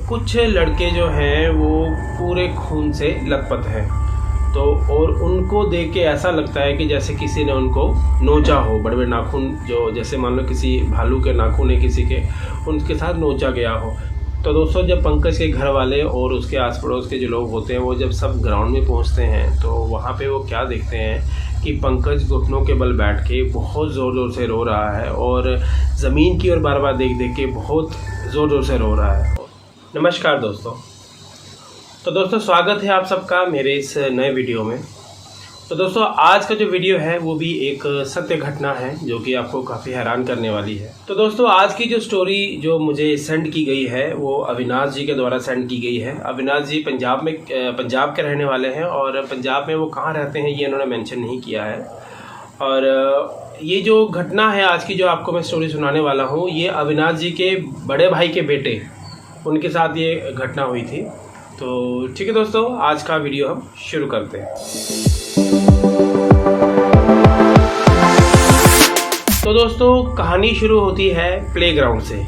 कुछ लड़के जो हैं वो पूरे खून से लथपथ हैं। तो और उनको देख के ऐसा लगता है कि जैसे किसी ने उनको नोचा हो, बड़े बड़े नाखून जो जैसे मान लो किसी भालू के नाखून है किसी के, उनके साथ नोचा गया हो। तो दोस्तों, जब पंकज के घर वाले और उसके आस पड़ोस के जो लोग होते हैं वो जब सब ग्राउंड में पहुंचते हैं तो वहाँ पे वो क्या देखते हैं कि पंकज घुटनों के बल बैठ के बहुत ज़ोर ज़ोर से रो रहा है और ज़मीन की ओर बार बार देख देख के बहुत ज़ोर ज़ोर से रो रहा है। नमस्कार दोस्तों। तो दोस्तों, स्वागत है आप सबका मेरे इस नए वीडियो में। तो दोस्तों, आज का जो वीडियो है वो भी एक सत्य घटना है जो कि आपको काफ़ी हैरान करने वाली है। तो दोस्तों, आज की जो स्टोरी जो मुझे सेंड की गई है वो अविनाश जी के द्वारा सेंड की गई है। अविनाश जी पंजाब के रहने वाले हैं और पंजाब में वो कहाँ रहते हैं ये इन्होंने मेंशन नहीं किया है। और ये जो घटना है आज की जो आपको मैं स्टोरी सुनाने वाला हूँ, ये अविनाश जी के बड़े भाई के बेटे, उनके साथ ये घटना हुई थी। तो ठीक है दोस्तों, आज का वीडियो हम शुरू करते हैं। तो दोस्तों, कहानी शुरू होती है प्लेग्राउंड से।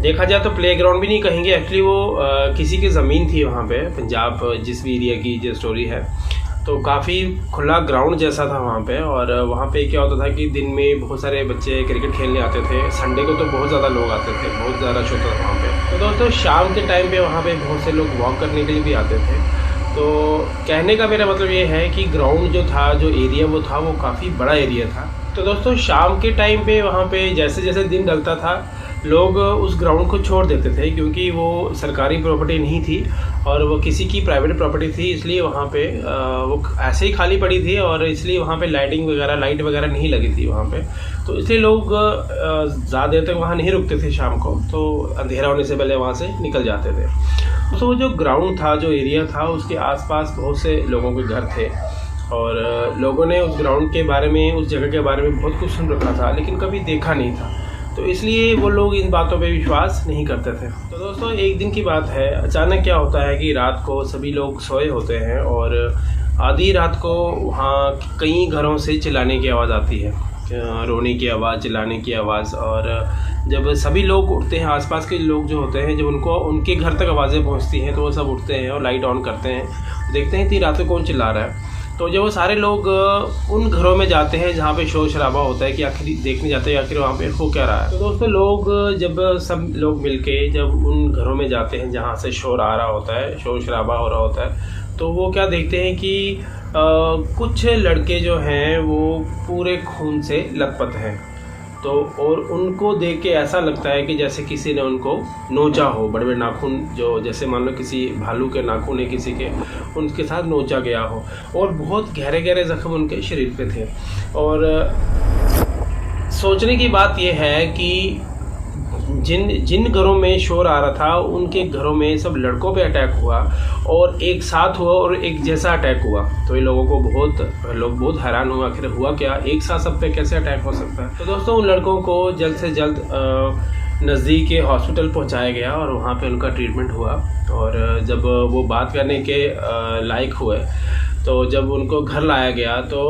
देखा जाए तो प्लेग्राउंड भी नहीं कहेंगे, एक्चुअली वो किसी की ज़मीन थी वहाँ पे, पंजाब जिस भी एरिया की जो स्टोरी है। तो काफ़ी खुला ग्राउंड जैसा था वहाँ पे, और वहाँ पे क्या होता था कि दिन में बहुत सारे बच्चे क्रिकेट खेलने आते थे। संडे को तो बहुत ज़्यादा लोग आते थे, बहुत ज़्यादा शो था वहाँ पे। तो दोस्तों, शाम के टाइम पे वहाँ पे बहुत से लोग वॉक करने के लिए भी आते थे। तो कहने का मेरा मतलब ये है कि ग्राउंड जो था, जो एरिया वो था, वो काफ़ी बड़ा एरिया था। तो दोस्तों, शाम के टाइम पे वहाँ पे जैसे जैसे दिन ढलता था लोग उस ग्राउंड को छोड़ देते थे, क्योंकि वो सरकारी प्रॉपर्टी नहीं थी और वो किसी की प्राइवेट प्रॉपर्टी थी। इसलिए वहाँ पे वो ऐसे ही खाली पड़ी थी और इसलिए वहाँ पे लाइट वगैरह नहीं लगी थी वहाँ पे। तो इसलिए लोग ज़्यादा देर तक वहाँ नहीं रुकते थे शाम को, तो अंधेरा होने से पहले वहाँ से निकल जाते थे। तो वो जो ग्राउंड था, जो एरिया था, उसके आसपास बहुत से लोगों के घर थे और लोगों ने उस ग्राउंड के बारे में, उस जगह के बारे में बहुत कुछ सुन रखा था लेकिन कभी देखा नहीं था। तो इसलिए वो लोग इन बातों पे विश्वास नहीं करते थे। तो दोस्तों, एक दिन की बात है, अचानक क्या होता है कि रात को सभी लोग सोए होते हैं और आधी रात को वहाँ कई घरों से चिल्लाने की आवाज़ आती है, रोने की आवाज़, चिल्लाने की आवाज़। और जब सभी लोग उठते हैं, आसपास के लोग जो होते हैं, जब उनके घर तक आवाज़ें पहुँचती हैं तो वो सब उठते हैं और लाइट ऑन करते हैं, देखते हैं कि रात को कौन चिल्ला रहा है। तो जब वो सारे लोग उन घरों में जाते हैं जहाँ पे शोर शराबा होता है कि आखिर देखने जाते हैं आखिर वहाँ पे हो क्या रहा है। तो दोस्तों, जब सब लोग मिलके जब उन घरों में जाते हैं जहाँ से शोर आ रहा होता है, शोर शराबा हो रहा होता है, तो वो क्या देखते हैं कि कुछ लड़के जो हैं वो पूरे खून से लथपथ हैं। तो और उनको देख के ऐसा लगता है कि जैसे किसी ने उनको नोचा हो, बड़े बड़े नाखून जो जैसे मान लो किसी भालू के नाखून है किसी के, उनके साथ नोचा गया हो। और बहुत गहरे गहरे जख्म उनके शरीर पे थे। और सोचने की बात यह है कि जिन घरों में शोर आ रहा था उनके घरों में सब लड़कों पे अटैक हुआ और एक साथ हुआ और एक जैसा अटैक हुआ। तो ये लोग बहुत हैरान हुआ, आखिर हुआ क्या, एक साथ सब पे कैसे अटैक हो सकता है। तो दोस्तों, उन लड़कों को जल्द से जल्द नज़दीक के हॉस्पिटल पहुंचाया गया और वहाँ पे उनका ट्रीटमेंट हुआ। और जब वो बात करने के लायक हुए तो जब उनको घर लाया गया तो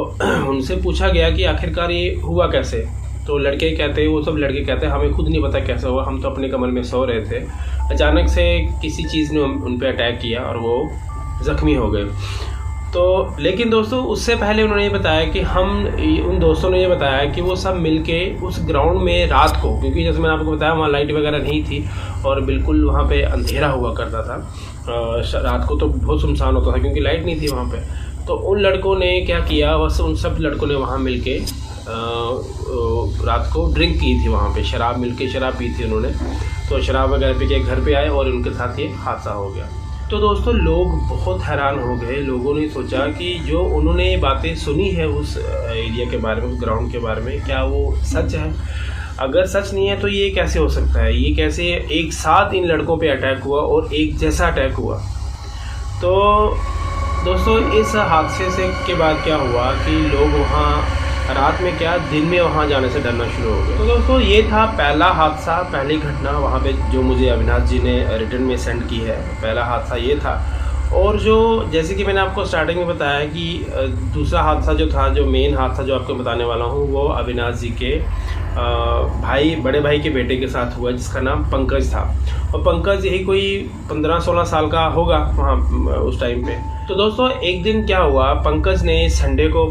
उनसे पूछा गया कि आखिरकार ये हुआ कैसे। तो वो सब लड़के कहते हैं हमें खुद नहीं पता कैसे हुआ, हम तो अपने कमरे में सो रहे थे, अचानक से किसी चीज़ ने उन पे अटैक किया और वो ज़ख्मी हो गए। तो लेकिन दोस्तों, उससे पहले उन्होंने ये बताया कि उन दोस्तों ने ये बताया कि वो सब मिलके उस ग्राउंड में रात को, क्योंकि जैसे मैंने आपको बताया वहाँ लाइट वगैरह नहीं थी और बिल्कुल वहाँ पे अंधेरा हुआ करता था, रात को तो बहुत सुनसान होता था क्योंकि लाइट नहीं थी वहाँ पे। तो उन लड़कों ने क्या किया, बस उन सब लड़कों ने वहाँ मिलके रात को ड्रिंक की थी, वहाँ पे शराब पी थी उन्होंने। तो शराब वगैरह पी के घर पे आए और उनके साथ ये हादसा हो गया। तो दोस्तों, लोग बहुत हैरान हो गए। लोगों ने सोचा कि जो उन्होंने ये बातें सुनी है उस एरिया के बारे में, उस ग्राउंड के बारे में, क्या वो सच है? अगर सच नहीं है तो ये कैसे हो सकता है, ये कैसे एक साथ इन लड़कों पे अटैक हुआ और एक जैसा अटैक हुआ। तो दोस्तों, इस हादसे के बाद क्या हुआ कि लोग वहाँ रात में क्या दिन में वहाँ जाने से डरना शुरू हो गया। तो दोस्तों, ये था पहला हादसा, पहली घटना वहाँ पे जो मुझे अविनाश जी ने रिटर्न में सेंड की है। पहला हादसा ये था। और जो जैसे कि मैंने आपको स्टार्टिंग में बताया कि दूसरा हादसा जो था, जो मेन हादसा जो आपको बताने वाला हूँ, वो अविनाश जी के भाई, बड़े भाई के बेटे के साथ हुआ, जिसका नाम पंकज था। और पंकज यही कोई 15-16 साल का होगा वहाँ उस टाइम पे। तो दोस्तों एक दिन क्या हुआ, पंकज ने संडे को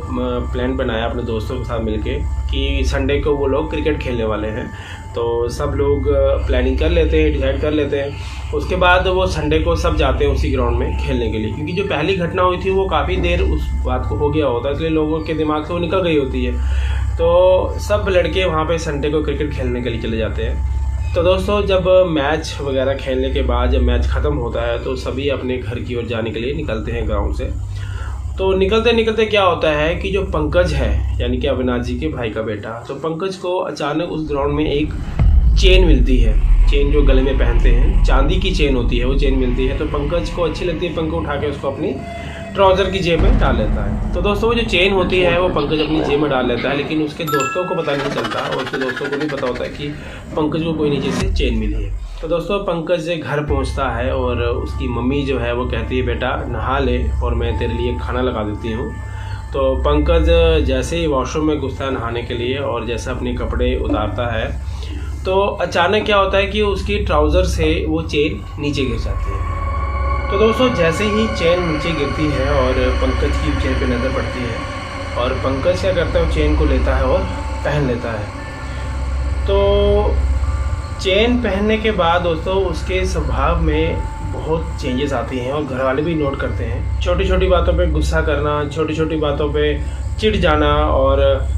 प्लान बनाया अपने दोस्तों के साथ मिलके कि संडे को वो लोग क्रिकेट खेलने वाले हैं। तो सब लोग प्लानिंग कर लेते हैं, डिसाइड कर लेते हैं। उसके बाद वो संडे को सब जाते हैं उसी ग्राउंड में खेलने के लिए, क्योंकि जो पहली घटना हुई थी वो काफ़ी देर उस बात को हो गया होता है, इसलिए लोगों के दिमाग से वो निकल गई होती है। तो सब लड़के वहाँ पे संडे को क्रिकेट खेलने के लिए चले जाते हैं। तो दोस्तों जब मैच वगैरह खेलने के बाद जब मैच ख़त्म होता है तो सभी अपने घर की ओर जाने के लिए निकलते हैं ग्राउंड से। तो निकलते निकलते क्या होता है कि जो पंकज है, यानी कि अविनाश जी के भाई का बेटा, तो पंकज को अचानक उस ग्राउंड में एक चेन मिलती है। चेन जो गले में पहनते हैं, चांदी की चेन होती है, वो चेन मिलती है। तो पंकज को अच्छी लगती है, पंकज उठा के उसको अपनी ट्राउज़र की जेब में डाल लेता है। तो दोस्तों वो जो चेन होती है वो पंकज अपनी जेब में डाल लेता है, लेकिन उसके दोस्तों को पता नहीं चलता और उसके दोस्तों को नहीं पता होता है कि पंकज को कोई नीचे से चेन मिली है। तो दोस्तों पंकज घर पहुंचता है और उसकी मम्मी जो है वो कहती है, बेटा नहा ले और मैं तेरे लिए खाना लगा देती हूँ। तो पंकज जैसे ही वॉशरूम में घुसता है नहाने के लिए और जैसे अपने कपड़े उतारता है, तो अचानक क्या होता है कि उसकी ट्राउज़र से वो चेन नीचे गिर जाती है। तो दोस्तों जैसे ही चेन नीचे गिरती है और पंकज की चेन पे नज़र पड़ती है और पंकज क्या करता है, वो चेन को लेता है और पहन लेता है। तो चेन पहनने के बाद दोस्तों उसके स्वभाव में बहुत चेंजेस आती हैं और घर वाले भी नोट करते हैं। छोटी छोटी बातों पे गुस्सा करना, छोटी छोटी बातों पे चिढ़ जाना, और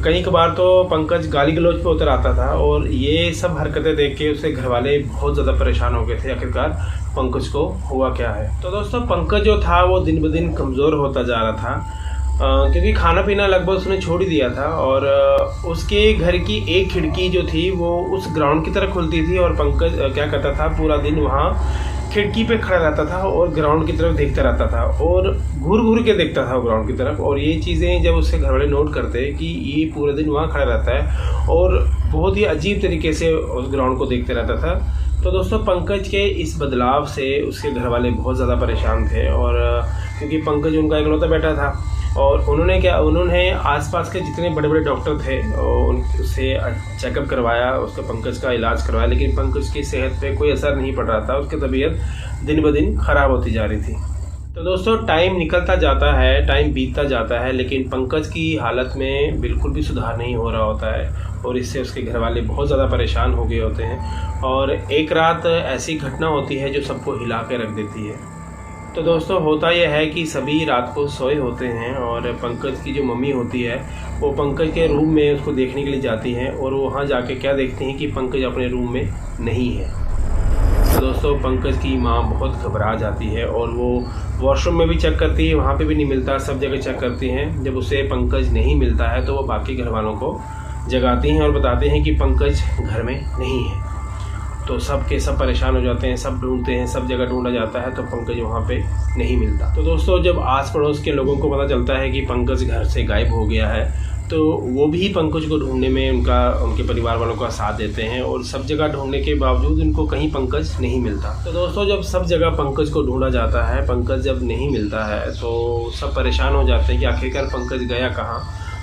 कई कबार तो पंकज गाली गलौज पे उतर आता था। और ये सब हरकतें देख के उसके घर वाले बहुत ज़्यादा परेशान हो गए थे, आखिरकार पंकज को हुआ क्या है। तो दोस्तों पंकज जो था वो दिन ब दिन कमज़ोर होता जा रहा था, क्योंकि खाना पीना लगभग उसने छोड़ ही दिया था। और उसके घर की एक खिड़की जो थी वो उस ग्राउंड की तरफ खुलती थी और पंकज क्या करता था, पूरा दिन वहाँ खिड़की पे खड़ा रहता था और ग्राउंड की तरफ देखता रहता था और घूर घूर के देखता था ग्राउंड की तरफ। और ये चीज़ें जब उसके घर वाले नोट करते कि ये पूरे दिन वहाँ खड़ा रहता है और बहुत ही अजीब तरीके से उस ग्राउंड को देखते रहता था, तो दोस्तों पंकज के इस बदलाव से उसके घर वाले बहुत ज़्यादा परेशान थे। और क्योंकि पंकज उनका इकलौता बेटा था और उन्होंने आसपास के जितने बड़े बड़े डॉक्टर थे उनसे चेकअप करवाया, उसका पंकज का इलाज करवाया, लेकिन पंकज की सेहत पे कोई असर नहीं पड़ रहा था, उसकी तबीयत दिन ब दिन ख़राब होती जा रही थी। तो दोस्तों टाइम निकलता जाता है, टाइम बीतता जाता है, लेकिन पंकज की हालत में बिल्कुल भी सुधार नहीं हो रहा होता है और इससे उसके घर वाले बहुत ज़्यादा परेशान हो गए होते हैं। और एक रात ऐसी घटना होती है जो सबको हिला के रख देती है। तो दोस्तों होता यह है कि सभी रात को सोए होते हैं और पंकज की जो मम्मी होती है वो पंकज के रूम में उसको देखने के लिए जाती हैं और वो वहाँ जाके क्या देखती हैं कि पंकज अपने रूम में नहीं है। तो दोस्तों पंकज की माँ बहुत घबरा जाती है और वो वॉशरूम में भी चेक करती है, वहाँ पे भी नहीं मिलता, सब जगह चेक करती हैं। जब उसे पंकज नहीं मिलता है तो वो बाकी घर वालों को जगाती हैं और बताते हैं कि पंकज घर में नहीं है। तो सब के सब परेशान हो जाते हैं, सब ढूंढते हैं, सब जगह ढूंढा जाता है, तो पंकज वहाँ पे नहीं मिलता। तो दोस्तों जब आस पड़ोस के लोगों को पता चलता है कि पंकज घर से गायब हो गया है, तो वो भी पंकज को ढूंढने में उनके परिवार वालों का साथ देते हैं और सब जगह ढूंढने के बावजूद उनको कहीं पंकज नहीं मिलता। तो दोस्तों जब सब जगह पंकज को ढूंढा जाता है, पंकज जब नहीं मिलता है तो सब परेशान हो जाते हैं कि आखिरकार पंकज गया कहाँ।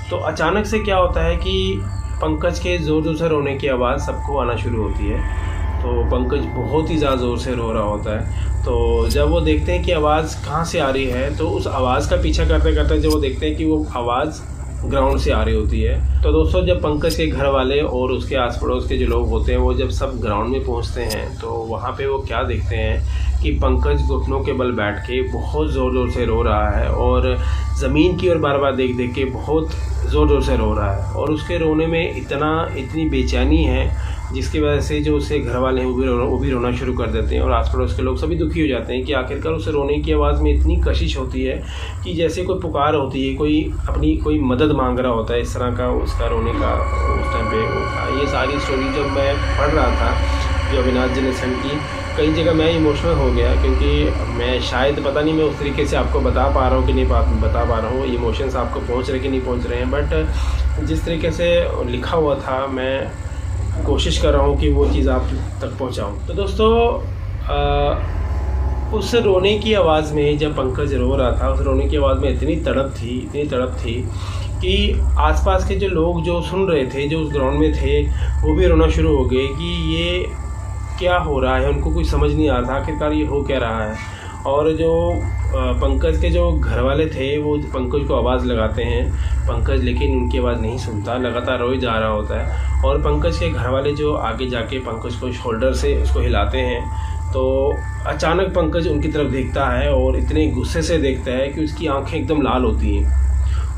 तो अचानक से क्या होता है कि पंकज के ज़ोर ज़ोर से रोने की आवाज़ सबको आना शुरू होती है। तो पंकज बहुत ही ज़्यादा ज़ोर से रो रहा होता है। तो जब वो देखते हैं कि आवाज़ कहाँ से आ रही है, तो उस आवाज़ का पीछा करते करते जब वो देखते हैं कि वो आवाज़ ग्राउंड से आ रही होती है, तो दोस्तों जब पंकज के घर वाले और उसके आस पड़ोस के जो लोग होते हैं वो जब सब ग्राउंड में पहुंचते हैं, तो वहाँ पे वो क्या देखते हैं कि पंकज घुटनों के बल बैठ के बहुत ज़ोर ज़ोर से रो रहा है और ज़मीन की ओर बार बार देख देख के बहुत ज़ोर ज़ोर से रो रहा है। और उसके रोने में इतनी बेचैनी है जिसकी वजह से जो उसके घर वाले हैं वो भी रोना शुरू कर देते हैं और आस पड़ोस के लोग सभी दुखी हो जाते हैं कि आखिरकार उसे रोने की आवाज़ में इतनी कशिश होती है कि जैसे कोई पुकार होती है, कोई मदद मांग रहा होता है, इस तरह का उसका रोने का उस टाइम पे। ये सारी स्टोरी जब मैं पढ़ रहा था जो अविनाश जी ने सेंड की, कई जगह मैं इमोशनल हो गया, क्योंकि मैं शायद पता नहीं मैं उस तरीके से आपको बता पा रहा हूँ कि नहीं बता पा रहा हूँ, इमोशंस आपको पहुँच रहे कि नहीं पहुँच रहे हैं, बट जिस तरीके से लिखा हुआ था मैं कोशिश कर रहा हूँ कि वो चीज़ आप तक पहुँचाऊँ। तो दोस्तों उस रोने की आवाज़ में जब पंकज रो रहा था, उस रोने की आवाज़ में इतनी तड़प थी कि आसपास के जो लोग जो सुन रहे थे, जो उस ग्राउंड में थे, वो भी रोना शुरू हो गए कि ये क्या हो रहा है। उनको कुछ समझ नहीं आ रहा था आखिरकार ये हो क्या रहा है। और जो पंकज के जो घर वाले थे वो पंकज को आवाज़ लगाते हैं, पंकज लेकिन उनकी आवाज़ नहीं सुनता, लगातार रोए जा रहा होता है। और पंकज के घर वाले जो आगे जाके पंकज को शोल्डर से उसको हिलाते हैं, तो अचानक पंकज उनकी तरफ देखता है और इतने गुस्से से देखता है कि उसकी आंखें एकदम लाल होती हैं।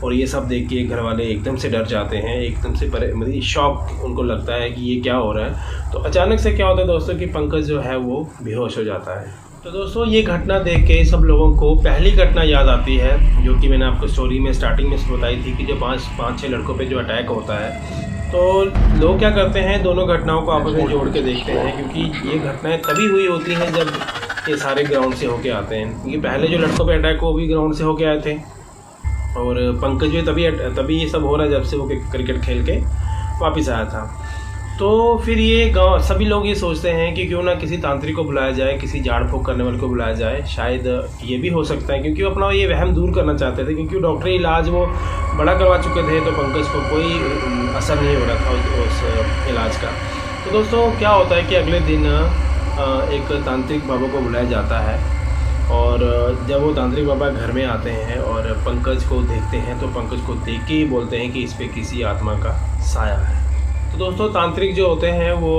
और ये सब देख के घर वाले एकदम से डर जाते हैं, एकदम से मतलब शॉक उनको लगता है कि ये क्या हो रहा है। तो अचानक से क्या होता है दोस्तों कि पंकज जो है वो बेहोश हो जाता है। तो दोस्तों ये घटना देख के सब लोगों को पहली घटना याद आती है, जो कि मैंने आपको स्टोरी में स्टार्टिंग में बताई थी कि जो पाँच छः लड़कों पे जो अटैक होता है। तो लोग क्या करते हैं, दोनों घटनाओं को आपस में जोड़ के देखते हैं, क्योंकि ये घटनाएं तभी हुई होती हैं जब ये सारे ग्राउंड से होके आते हैं। क्योंकि पहले जो लड़कों पे अटैक वो भी ग्राउंड से होके आए थे, और पंकज भी तभी ये सब हो रहा है जब से वो क्रिकेट खेल के वापस आया था। तो फिर ये गाँव सभी लोग ये सोचते हैं कि क्यों ना किसी तांत्रिक को बुलाया जाए, किसी झाड़ फूँक करने वाले को बुलाया जाए। शायद ये भी हो सकता है क्योंकि वो अपना ये वहम दूर करना चाहते थे, क्योंकि डॉक्टरी इलाज वो बड़ा करवा चुके थे, तो पंकज को कोई असर नहीं हो रहा था उस इलाज का। तो दोस्तों क्या होता है कि अगले दिन एक तांत्रिक बाबा को बुलाया जाता है, और जब वो तांत्रिक बाबा घर में आते हैं और पंकज को देखते हैं, तो पंकज को देख के ही बोलते हैं कि इस पर किसी आत्मा का साया है। तो दोस्तों तांत्रिक जो होते हैं वो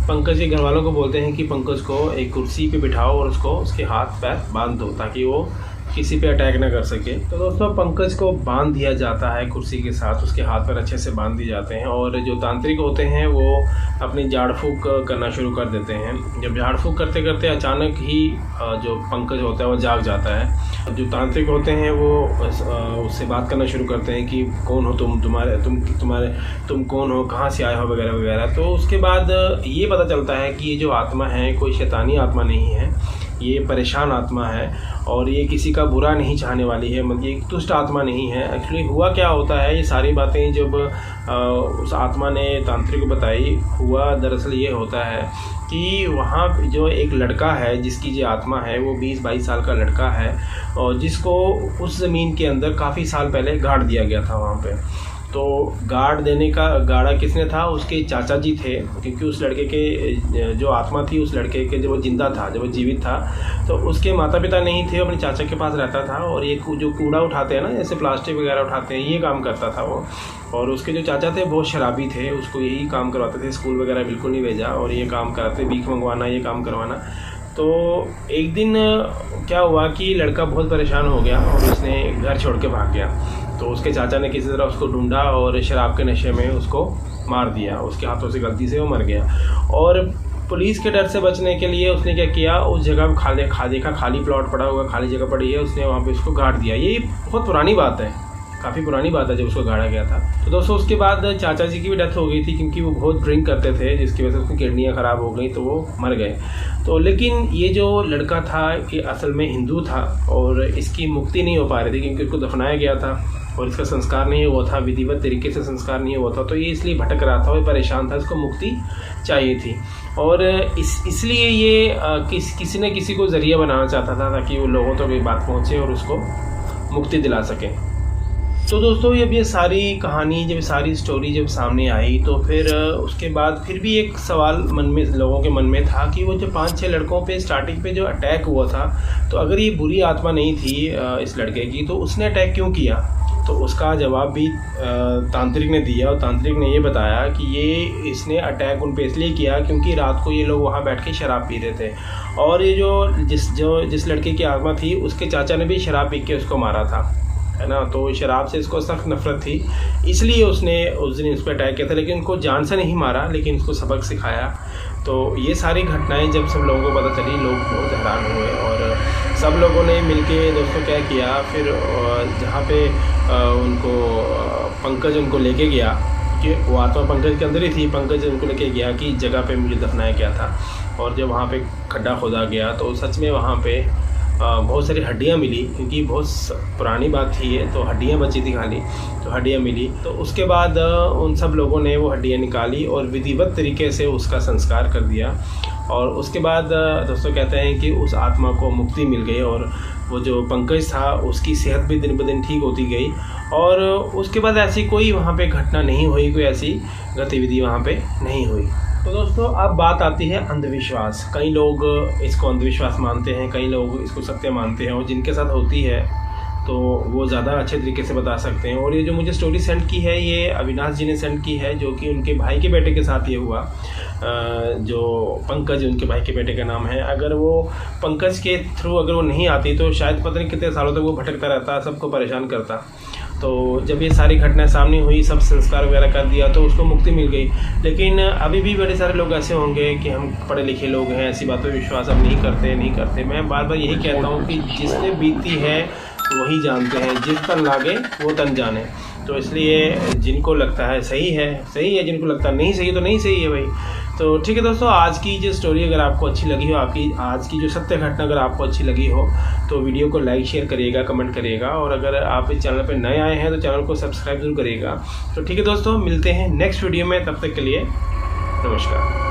पंकज के घर वालों को बोलते हैं कि पंकज को एक कुर्सी पे बिठाओ और उसको उसके हाथ पैर बांध दो, ताकि वो किसी पे अटैक ना कर सके। तो दोस्तों पंकज को बांध दिया जाता है कुर्सी के साथ, उसके हाथ पैर अच्छे से बांध दिए जाते हैं। और जो तांत्रिक होते हैं वो अपनी झाड़ फूँक करना शुरू कर देते हैं। जब झाड़ फूँक करते करते अचानक ही जो पंकज होता है वो जाग जाता है। जो तांत्रिक होते हैं वो उससे बात करना शुरू करते हैं कि कौन हो तुम कौन हो, कहाँ से आए हो, वगैरह वगैरह। तो उसके बाद ये पता चलता है कि ये जो आत्मा है कोई शैतानी आत्मा नहीं है, ये परेशान आत्मा है, और ये किसी का बुरा नहीं चाहने वाली है, मतलब ये दुष्ट आत्मा नहीं है। एक्चुअली हुआ क्या होता है, ये सारी बातें जब उस आत्मा ने तांत्रिक को बताई, हुआ दरअसल ये होता है कि वहाँ जो एक लड़का है जिसकी जो आत्मा है वो 20-22 साल का लड़का है, और जिसको उस ज़मीन के अंदर काफ़ी साल पहले गाड़ दिया गया था वहाँ पे। तो गाड़ देने का गाड़ा किसने था, उसके चाचा जी थे, क्योंकि उस लड़के के जो आत्मा थी उस लड़के के जब वो जिंदा था, जब वो जीवित था, तो उसके माता पिता नहीं थे, अपने चाचा के पास रहता था। और ये जो कूड़ा उठाते हैं ना, जैसे प्लास्टिक वगैरह उठाते हैं, ये काम करता था वो। और उसके जो चाचा थे बहुत शराबी थे, उसको यही काम करवाते थे, स्कूल वगैरह बिल्कुल नहीं भेजा, और ये काम कराते, भीख मंगवाना, ये काम करवाना। तो एक दिन क्या हुआ कि लड़का बहुत परेशान हो गया और उसने घर छोड़ के भाग गया। तो उसके चाचा ने किसी तरह उसको ढूंढा और शराब के नशे में उसको मार दिया, उसके हाथों से गलती से वो मर गया। और पुलिस के डर से बचने के लिए उसने क्या किया, उस जगह देखा खाली प्लॉट पड़ा हुआ, खाली जगह पड़ी है, उसने वहाँ पे उसको गाड़ दिया। ये बहुत पुरानी बात है, काफ़ी पुरानी बात है जब उसको गाड़ा गया था। तो दोस्तों उसके बाद चाचा जी की भी डेथ हो गई थी, क्योंकि वो बहुत ड्रिंक करते थे, जिसकी वजह से उसकी किडनियाँ ख़राब हो गई, तो वो मर गए। तो लेकिन ये जो लड़का था ये असल में हिंदू था, और इसकी मुक्ति नहीं हो पा रही थी, क्योंकि उसको दफनाया गया था और इसका संस्कार नहीं हुआ था, विधिवत तरीके से संस्कार नहीं हुआ था। तो ये इसलिए भटक रहा था और परेशान था, इसको मुक्ति चाहिए थी। और इसलिए ये किसी न किसी को ज़रिया बनाना चाहता था, ताकि वो लोगों तक ये बात पहुँचे और उसको मुक्ति दिला सके। तो दोस्तों जब ये सारी कहानी, जब सारी स्टोरी जब सामने आई, तो फिर उसके बाद फिर भी एक सवाल लोगों के मन में था कि वो जो 5-6 लड़कों पे स्टार्टिंग पे जो अटैक हुआ था, तो अगर ये बुरी आत्मा नहीं थी इस लड़के की, तो उसने अटैक क्यों किया? तो उसका जवाब भी तांत्रिक ने दिया, और तांत्रिक ने ये बताया कि ये इसने अटैक उन पे इसलिए किया क्योंकि रात को ये लोग वहाँ बैठ के शराब पी रहे थे, और ये जिस लड़के की आत्मा थी उसके चाचा ने भी शराब पी के उसको मारा था, है ना। तो शराब से इसको सख्त नफरत थी, इसलिए उसने उस दिन इस पर अटैक किया था। लेकिन उनको जान से नहीं मारा, लेकिन उसको सबक सिखाया। तो ये सारी घटनाएं जब सब लोगों को पता चली, लोग बहुत हैरान हुए, और सब लोगों ने मिलके दोस्तों क्या किया, फिर जहाँ पे उनको पंकज उनको लेके गया, कि वो आत्मा पंकज के अंदर ही थी, पंकज उनको लेके गया कि जगह पे मुझे दफनाया गया था। और जब वहाँ पे खड्डा खोदा गया तो सच में वहाँ पे बहुत सारी हड्डियाँ मिली, क्योंकि बहुत पुरानी बात थी ये, तो हड्डियाँ बची थी खाली, तो हड्डियाँ मिली। तो उसके बाद उन सब लोगों ने वो हड्डियाँ निकाली और विधिवत तरीके से उसका संस्कार कर दिया। और उसके बाद दोस्तों कहते हैं कि उस आत्मा को मुक्ति मिल गई और वो जो पंकज था उसकी सेहत भी दिन ब दिन ठीक होती गई और उसके बाद ऐसी कोई वहाँ पे घटना नहीं हुई, कोई ऐसी गतिविधि वहाँ पे नहीं हुई। तो दोस्तों अब बात आती है अंधविश्वास। कई लोग इसको अंधविश्वास मानते हैं, कई लोग इसको सत्य मानते हैं और जिनके साथ होती है तो वो ज़्यादा अच्छे तरीके से बता सकते हैं। और ये जो मुझे स्टोरी सेंड की है ये अविनाश जी ने सेंड की है, जो कि उनके भाई के बेटे के साथ ये हुआ। जो पंकज उनके भाई के बेटे का नाम है। अगर वो पंकज के थ्रू अगर वो नहीं आती तो शायद पता नहीं कितने सालों तक वो भटकता रहता, सबको परेशान करता। तो जब ये सारी घटनाएं सामने हुई, सब संस्कार वगैरह कर दिया तो उसको मुक्ति मिल गई। लेकिन अभी भी बड़े सारे लोग ऐसे होंगे कि हम पढ़े लिखे लोग हैं, ऐसी बातों पर विश्वास अब नहीं करते। मैं बार बार यही कहता हूँ कि जिसने बीती है वही जानते हैं, जिस तन लागे वो तन जाने। तो इसलिए जिनको लगता है सही है, जिनको लगता नहीं सही तो नहीं सही है भाई। तो ठीक है दोस्तों, आज की जो स्टोरी अगर आपको अच्छी लगी हो, आपकी आज की जो सत्य घटना अगर आपको अच्छी लगी हो तो वीडियो को लाइक शेयर करिएगा, कमेंट करिएगा और अगर आप इस चैनल पर नए आए हैं तो चैनल को सब्सक्राइब जरूर करिएगा। तो ठीक है दोस्तों, मिलते हैं नेक्स्ट वीडियो में, तब तक के लिए नमस्कार।